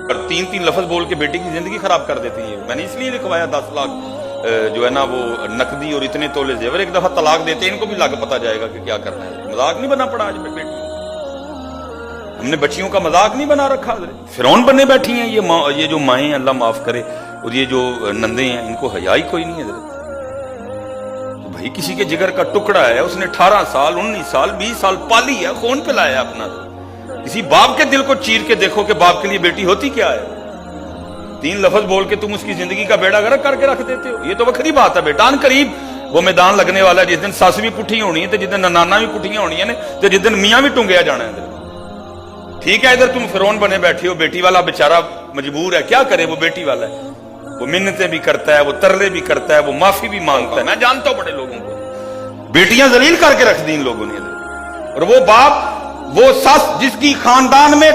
اور تین تین لفظ بول کے بیٹی کی زندگی خراب کر دیتی ہے. میں نے اس لیے لکھوایا 10 لاکھ جو ہے نا وہ نقدی اور اتنے تولے زیور. ایک دفعہ طلاق دیتے ان کو بھی لگ پتا جائے گا کہ کیا کرنا ہے. مذاق نہیں بنا پڑا آج بیٹی. ہم نے بچیوں کا مذاق نہیں بنا رکھا. فرعون بننے بیٹھی ہیں یہ جو مائیں ہیں, اللہ معاف کرے, اور یہ جو نندے ہیں, ان کو حیا ہی کوئی نہیں ہے. بھائی کسی کے جگر کا ٹکڑا ہے, اس نے 18 سال 19 سال 20 سال پالی ہے, خون پلایا اپنا. کسی باپ کے دل کو چیر کے دیکھو کہ باپ کے لیے بیٹی ہوتی کیا ہے. 3 لفظ بول کے تم اس کی زندگی کا بیڑا غرق کر کے رکھ دیتے ہو. یہ تو وکری بات ہے بیٹا. ان قریب وہ میدان لگنے والا ہے جس دن ساس بھی پٹھی ہونی ہے, جس دن نانا بھی پٹھیاں ہونی ہیں, جس دن میاں بھی ٹونگیا جانا ہے. ٹھیک ہے ادھر تم فرعون بنے بیٹھے ہو, بیٹی والا بیچارہ مجبور ہے, کیا کرے, وہ بیٹی والا ہے, وہ منتیں بھی کرتا ہے, وہ ترلے بھی کرتا ہے, وہ معافی بھی مانگتا ہے. میں جانتا ہوں بڑے لوگوں کو بیٹیاں ذلیل کر کے رکھ دی ان لوگوں نے. اور وہ باپ وہ ساس جس کی خاندان میں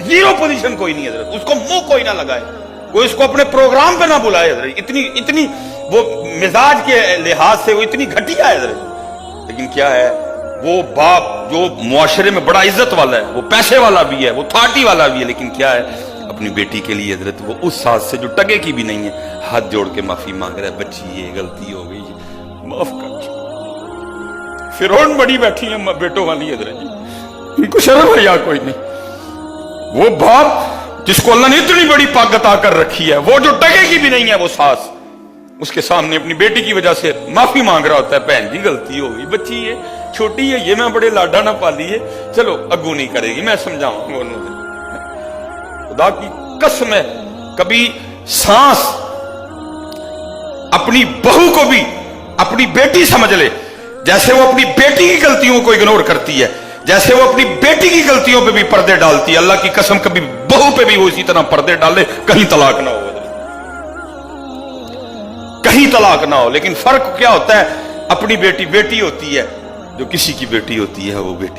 0 پوزیشن کوئی نہیں حضرت, اس کو منہ کوئی نہ لگائے, کوئی اس کو اپنے پروگرام پہ نہ بلائے حضرت. اتنی وہ مزاج کے لحاظ سے وہ اتنی گھٹیا ہے حضرت. لیکن کیا ہے, وہ باپ جو معاشرے میں بڑا عزت والا ہے, وہ پیسے والا بھی ہے, وہ تھارٹی والا بھی ہے, لیکن کیا ہے اپنی بیٹی کے لیے حضرت وہ اس ساس سے جو ٹگے کی بھی نہیں ہے ہاتھ جوڑ کے معافی مانگ رہا ہے. بچی یہ غلطی ہو گئی, معاف کر. فرعون بڑی بیٹھی ہیں بیٹوں والی حضرت جی, ان کو شرم ہے یا کوئی نہیں. وہ باپ جس کو اللہ نے اتنی بڑی پاک عطا کر رکھی ہے, وہ جو ٹگے کی بھی نہیں ہے, وہ ساس اس کے سامنے اپنی بیٹی کی وجہ سے معافی مانگ رہا ہوتا ہے. بہن جی غلطی ہو گئی, بچی ہے چھوٹی ہے, یہ میں بڑے لاڈا نہ پالی ہے, چلو اگو نہیں کرے گی, میں سمجھاؤں گا. خدا کی قسم ہے کبھی سانس اپنی بہو کو بھی اپنی بیٹی سمجھ لے, جیسے وہ اپنی بیٹی کی غلطیوں کو اگنور کرتی ہے, جیسے وہ اپنی بیٹی کی غلطیوں پہ بھی پردے ڈالتی ہے, اللہ کی قسم کبھی بہو پہ بھی وہ اسی طرح پردے ڈالے, کہیں طلاق نہ ہو, کہیں طلاق نہ ہو. لیکن فرق کیا ہوتا ہے, اپنی بیٹی بیٹی ہوتی ہے, جو کسی کی بیٹی ہوتی ہے وہ بیٹی